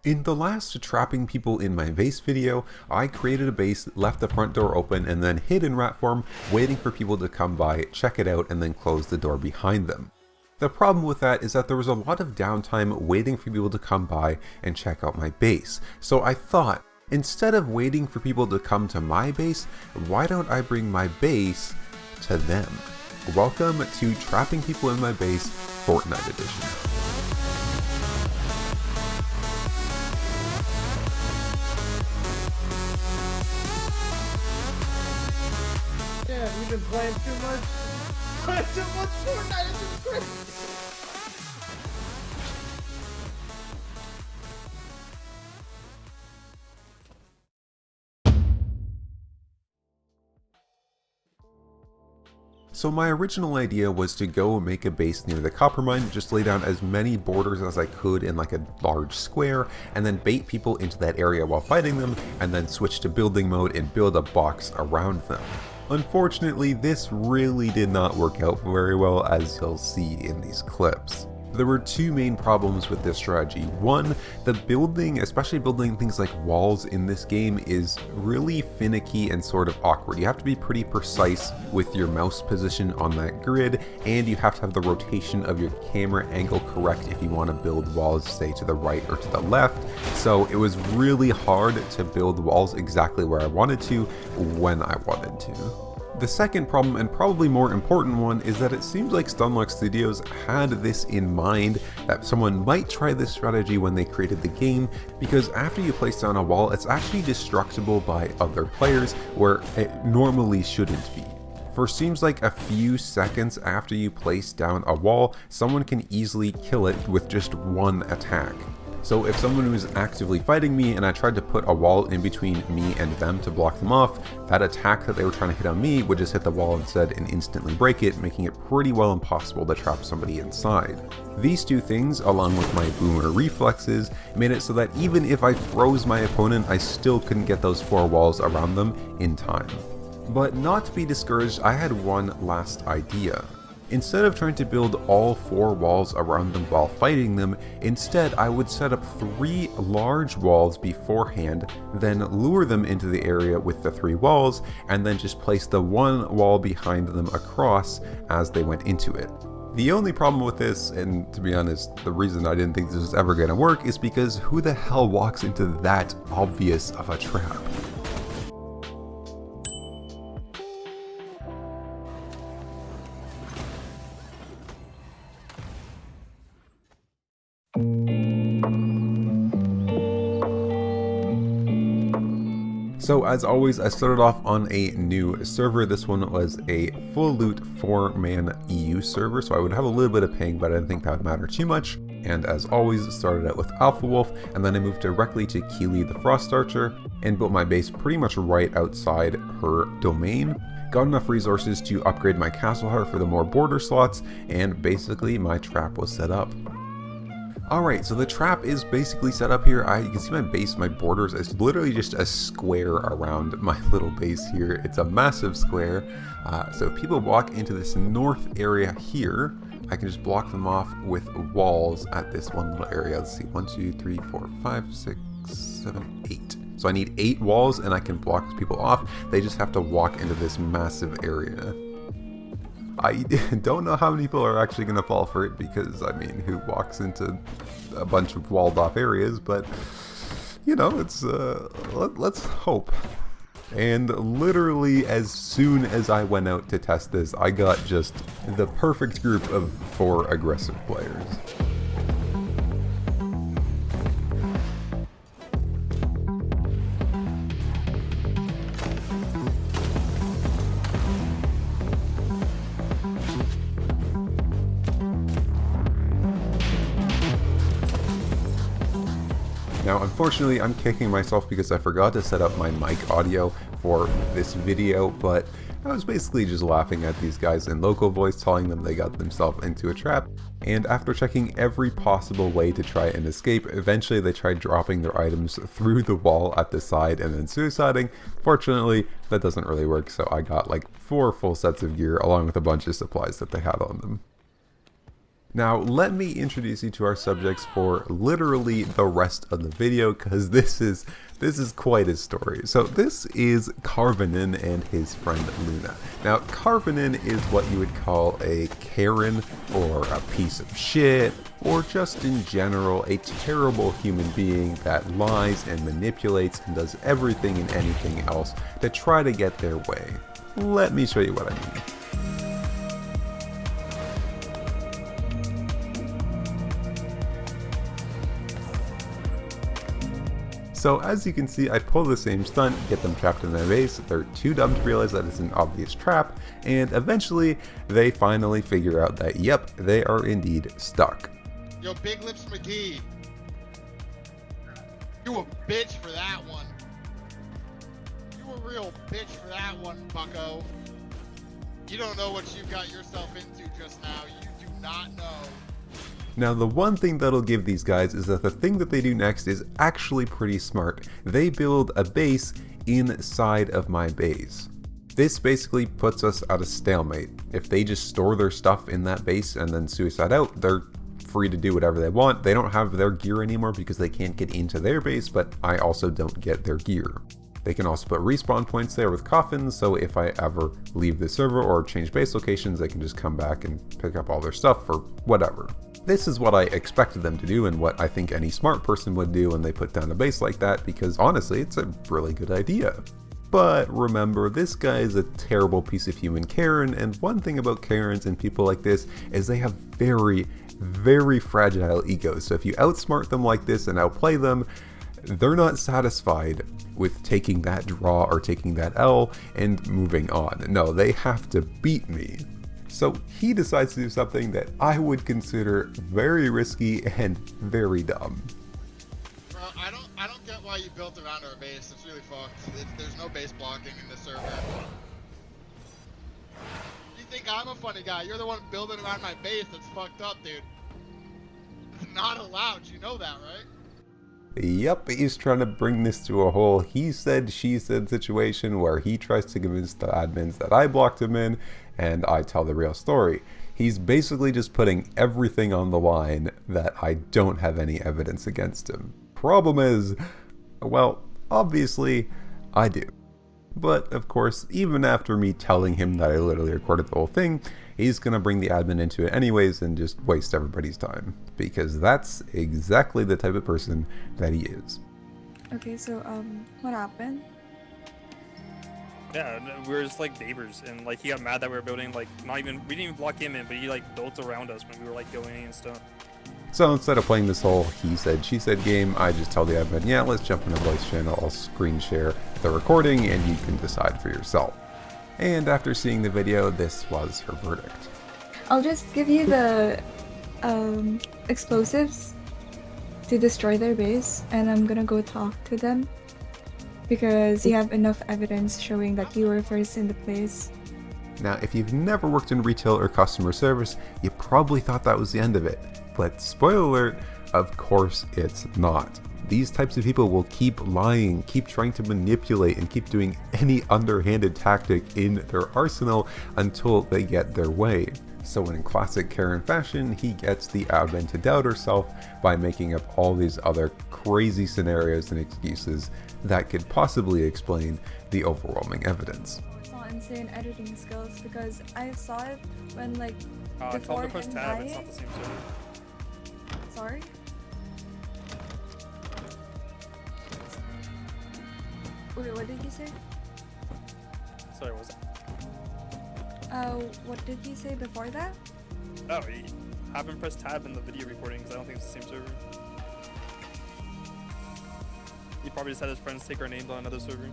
In the last trapping people in my base video, I created a base, left the front door open, and then hid in rat form, waiting for people to come by, check it out, and then close the door behind them. The problem with that is that there was a lot of downtime waiting for people to come by and check out my base. So I thought, instead of waiting for people to come to my base, why don't I bring my base to them? Welcome to Trapping People in My Base, Fortnite Edition. Yeah, you've been playing too much. Playing too much Fortnite. It's crazy. So my original idea was to go make a base near the copper mine, just lay down as many borders as I could in like a large square, and then bait people into that area while fighting them, and then switch to building mode and build a box around them. Unfortunately, this really did not work out very well, as you'll see in these clips. There were two main problems with this strategy. One, the building, especially building things like walls in this game, is really finicky and sort of awkward. You have to be pretty precise with your mouse position on that grid, and you have to have the rotation of your camera angle correct if you want to build walls, say, to the right or to the left. So it was really hard to build walls exactly where I wanted to, when I wanted to. The second problem, and probably more important one, is that it seems like Stunlock Studios had this in mind, that someone might try this strategy when they created the game, because after you place down a wall, it's actually destructible by other players, where it normally shouldn't be. For seems like a few seconds after you place down a wall, someone can easily kill it with just one attack. So if someone was actively fighting me and I tried to put a wall in between me and them to block them off, that attack that they were trying to hit on me would just hit the wall instead and instantly break it, making it pretty well impossible to trap somebody inside. These two things, along with my boomer reflexes, made it so that even if I froze my opponent, I still couldn't get those four walls around them in time. But not to be discouraged, I had one last idea. Instead of trying to build all four walls around them while fighting them, instead I would set up 3 large walls beforehand, then lure them into the area with the 3 walls, and then just place the 1 wall behind them across as they went into it. The only problem with this, and to be honest, the reason I didn't think this was ever going to work, is because who the hell walks into that obvious of a trap? So as always, I started off on a new server. This one was a full loot 4-man EU server, so I would have a little bit of ping, but I didn't think that would matter too much. And as always, started out with Alpha Wolf, and then I moved directly to Keely the Frost Archer, and built my base pretty much right outside her domain. Got enough resources to upgrade my castle heart for the more border slots, and basically my trap was set up. Alright, so the trap is basically set up here. You can see my base, my borders, is literally just a square around my little base here. It's a massive square. So if people walk into this north area here, I can just block them off with walls at this one little area. Let's see, 1, 2, 3, 4, 5, 6, 7, 8. So I need 8 walls and I can block people off. They just have to walk into this massive area. I don't know how many people are actually going to fall for it, because, I mean, who walks into a bunch of walled off areas, but, you know, it's, let's hope. And literally as soon as I went out to test this, I got just the perfect group of 4 aggressive players. Now, unfortunately, I'm kicking myself because I forgot to set up my mic audio for this video, but I was basically just laughing at these guys in local voice, telling them they got themselves into a trap, and after checking every possible way to try and escape, eventually they tried dropping their items through the wall at the side and then suiciding. Fortunately, that doesn't really work, so I got like 4 full sets of gear along with a bunch of supplies that they had on them. Now, let me introduce you to our subjects for literally the rest of the video, because this is quite a story. So this is Carvenin and his friend Luna. Now, Carvenin is what you would call a Karen, or a piece of shit, or just in general a terrible human being that lies and manipulates and does everything and anything else to try to get their way. Let me show you what I mean. So as you can see, I pull the same stunt, get them trapped in their base. They're too dumb to realize that it's an obvious trap, and eventually they finally figure out that yep, they are indeed stuck. Yo, Big Lips McGee. You a bitch for that one. You a real bitch for that one, bucko. You don't know what you got yourself into just now. You do not know. Now, the one thing that'll give these guys is that the thing that they do next is actually pretty smart. They build a base inside of my base. This basically puts us at a stalemate. If they just store their stuff in that base and then suicide out, they're free to do whatever they want. They don't have their gear anymore because they can't get into their base, but I also don't get their gear. They can also put respawn points there with coffins, so if I ever leave the server or change base locations, they can just come back and pick up all their stuff or whatever. This is what I expected them to do and what I think any smart person would do when they put down a base like that, because honestly, it's a really good idea. But remember, this guy is a terrible piece of human Karen, and one thing about Karens and people like this is they have very, very fragile egos. So if you outsmart them like this and outplay them, they're not satisfied with taking that draw or taking that L and moving on. No, they have to beat me. So he decides to do something that I would consider very risky and very dumb. Bro, I don't get why you built around our base. It's really fucked. There's no base blocking in this server. You think I'm a funny guy? You're the one building around my base. That's fucked up, dude. It's not allowed. You know that, right? Yep, he's trying to bring this to a whole he said, she said situation where he tries to convince the admins that I blocked him in, and I tell the real story. He's basically just putting everything on the line that I don't have any evidence against him. Problem is, well, obviously, I do. But, of course, even after me telling him that I literally recorded the whole thing, he's gonna bring the admin into it anyways and just waste everybody's time. Because that's exactly the type of person that he is. Okay, so, what happened? Yeah, we were just like neighbors, and like he got mad that we were building, like we didn't even block him in, but he like built around us when we were like going and stuff. So instead of playing this whole he said, she said game, I just tell the admin, yeah, let's jump in a voice channel, I'll screen share the recording and you can decide for yourself. And after seeing the video, this was her verdict. I'll just give you the explosives to destroy their base, and I'm gonna go talk to them because you have enough evidence showing that you were first in the place. Now, if you've never worked in retail or customer service, you probably thought that was the end of it. But spoiler alert, of course it's not. These types of people will keep lying, keep trying to manipulate, and keep doing any underhanded tactic in their arsenal until they get their way. So in classic Karen fashion, he gets the admin to doubt herself by making up all these other crazy scenarios and excuses that could possibly explain the overwhelming evidence. It's not insane editing skills because I saw it when like Tell before him to press him tab, it's dying. not the same server. Sorry? Wait, what did you say? Sorry, what was that? What did you say before that? Oh, have him press tab in the video recording, because I don't think it's the same server. He probably just had his friends take our names on another server.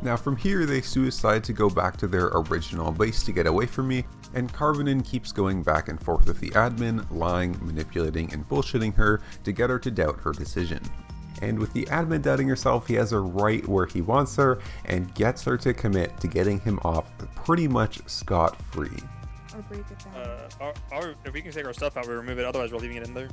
Now from here, they suicide to go back to their original base to get away from me, and Carvenin keeps going back and forth with the admin, lying, manipulating, and bullshitting her to get her to doubt her decision. And with the admin doubting herself, he has her right where he wants her and gets her to commit to getting him off pretty much scot-free. Or break it down. If we can take our stuff out, we remove it, otherwise we're leaving it in there.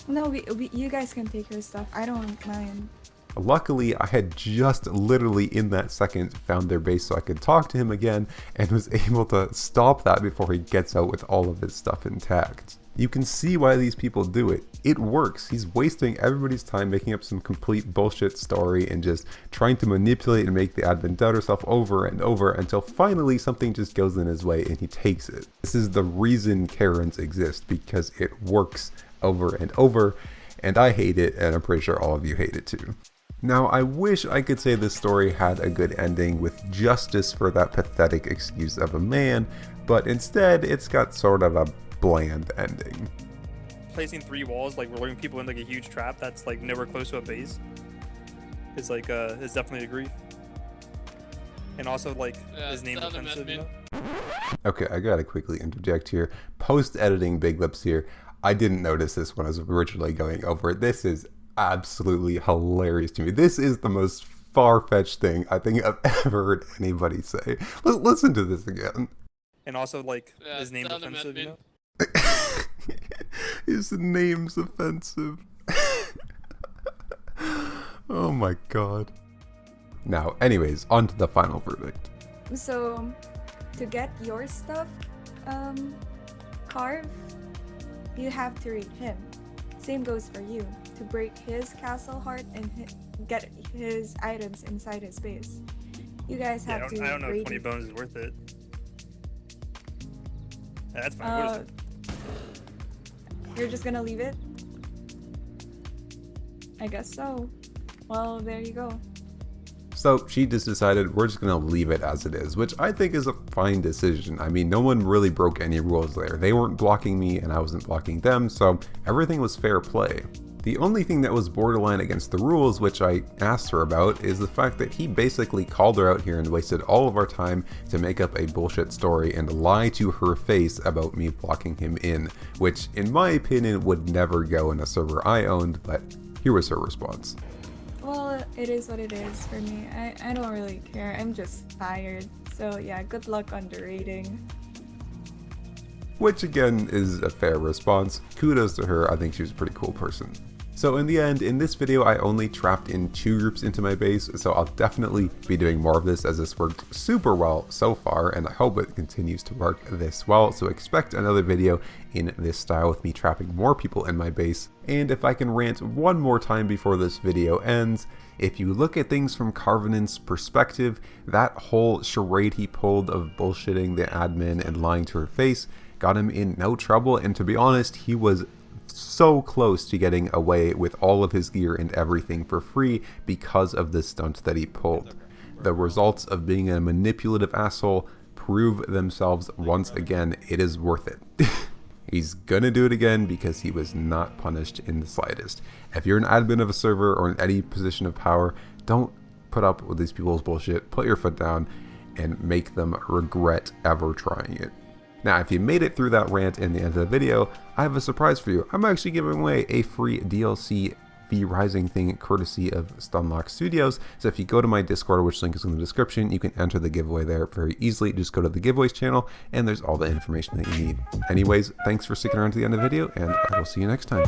No, you guys can take your stuff. I don't mind. Luckily, I had just literally in that second found their base so I could talk to him again and was able to stop that before he gets out with all of his stuff intact. You can see why these people do it. It works. He's wasting everybody's time making up some complete bullshit story and just trying to manipulate and make the admin doubt herself over and over until finally something just goes in his way and he takes it. This is the reason Karens exist, because it works over and over, and I hate it, and I'm pretty sure all of you hate it too. Now, I wish I could say this story had a good ending with justice for that pathetic excuse of a man, but instead it's got sort of a bland ending. Placing 3 walls, like luring people in like a huge trap that's like nowhere close to a base, is like is definitely a grief. And also like his name's offensive, you know? Okay, I gotta quickly interject here. Post-editing Big Lips here, I didn't notice this when I was originally going over it. This is absolutely hilarious to me. This is the most far-fetched thing I think I've ever heard anybody say. Listen to this again. And also like his name's offensive, you know? His name's offensive. Oh my god. Now, anyways, on to the final verdict. So, to get your stuff carved, you have to raid him. Same goes for you. To break his castle heart and get his items inside his base, you guys have to. I don't know if raid 20 him. bones is worth it. Yeah, that's fine. What is it? You're just gonna leave it? I guess so. Well, there you go. So she just decided we're just gonna leave it as it is, which I think is a fine decision. I mean, no one really broke any rules there. They weren't blocking me and I wasn't blocking them, so everything was fair play. The only thing that was borderline against the rules, which I asked her about, is the fact that he basically called her out here and wasted all of our time to make up a bullshit story and lie to her face about me blocking him in, which in my opinion would never go in a server I owned, but here was her response. Well, it is what it is for me. I don't really care. I'm just tired. So yeah, good luck on the raiding. Which again is a fair response. Kudos to her, I think she was a pretty cool person. So in the end, in this video I only trapped in 2 groups into my base, so I'll definitely be doing more of this as this worked super well so far, and I hope it continues to work this well, so expect another video in this style with me trapping more people in my base. And if I can rant one more time before this video ends, if you look at things from Carvenant's perspective, that whole charade he pulled of bullshitting the admin and lying to her face got him in no trouble, and to be honest, he was so close to getting away with all of his gear and everything for free because of the stunt that he pulled. The results of being a manipulative asshole prove themselves once again. It is worth it. He's gonna do it again because he was not punished in the slightest. If you're an admin of a server or in any position of power, don't put up with these people's bullshit. Put your foot down and make them regret ever trying it. Now, if you made it through that rant in the end of the video, I have a surprise for you. I'm actually giving away a free DLC V-Rising thing courtesy of Stunlock Studios. So if you go to my Discord, which link is in the description, you can enter the giveaway there very easily. Just go to the giveaways channel and there's all the information that you need. Anyways, thanks for sticking around to the end of the video and I will see you next time.